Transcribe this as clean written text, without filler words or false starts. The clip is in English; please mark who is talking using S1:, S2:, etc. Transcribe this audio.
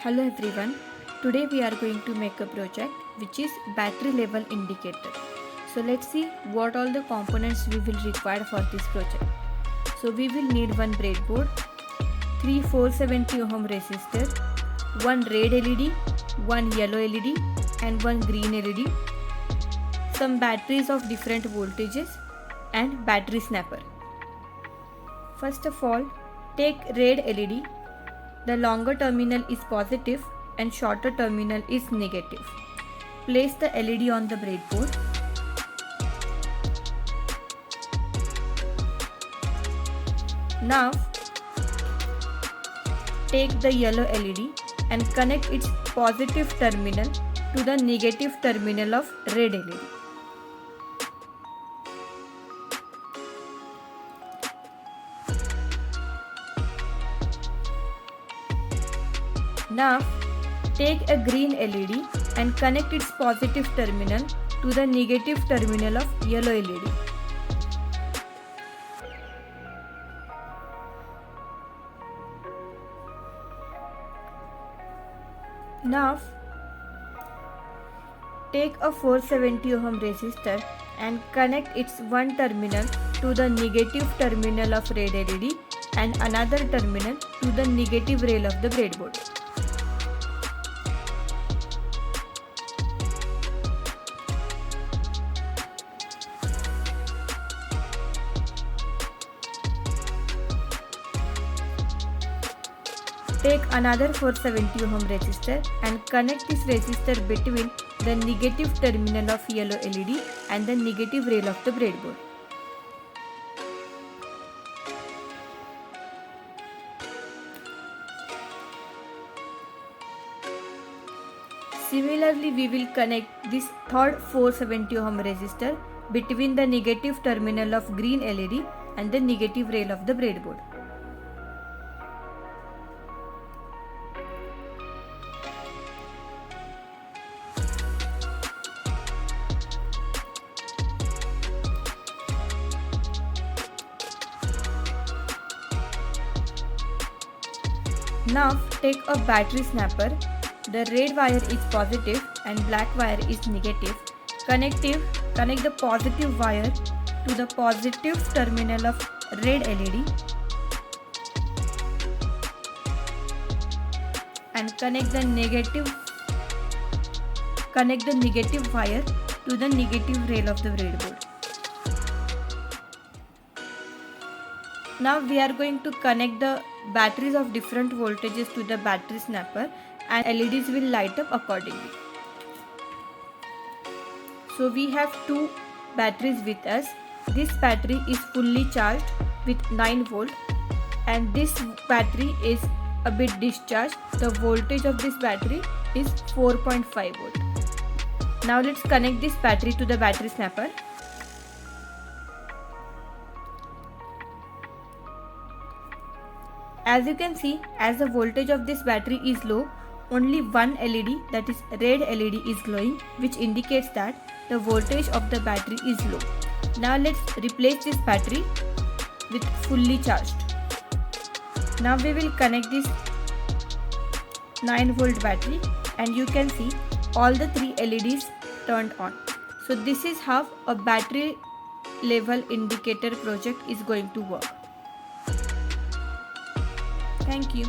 S1: Hello everyone, today we are going to make a project which is battery level indicator. So let's see what all the components we will require for this project. So we will need one breadboard, 3 470 ohm resistor, one red LED, one yellow LED and one green LED, some batteries of different voltages and battery snapper. First of all, take red LED. The longer terminal is positive and shorter terminal is negative. Place the LED on the breadboard. Now take the yellow LED and connect its positive terminal to the negative terminal of red LED. Now take a green LED and connect its positive terminal to the negative terminal of yellow LED. Now take a 470 ohm resistor and connect its one terminal to the negative terminal of red LED and another terminal to the negative rail of the breadboard. Take another 470 ohm resistor and connect this resistor between the negative terminal of yellow LED and the negative rail of the breadboard. Similarly, we will connect this third 470 ohm resistor between the negative terminal of green LED and the negative rail of the breadboard. Now take a battery snapper. The red wire is positive and black wire is negative. Connect the positive wire to the positive terminal of red LED and connect the negative wire to the negative rail of the breadboard. Now we are going to connect the batteries of different voltages to the battery snapper and LEDs will light up accordingly. So we have two batteries with us. This battery is fully charged with 9 volt and this battery is a bit discharged. The voltage of this battery is 4.5 volt. Now let's connect this battery to the battery snapper. As you can see, as the voltage of this battery is low, only one LED, that is red LED, is glowing, which indicates that the voltage of the battery is low. Now let's replace this battery with fully charged. Now we will connect this 9 volt battery and you can see all the 3 LEDs turned on. So this is how a battery level indicator project is going to work. Thank you.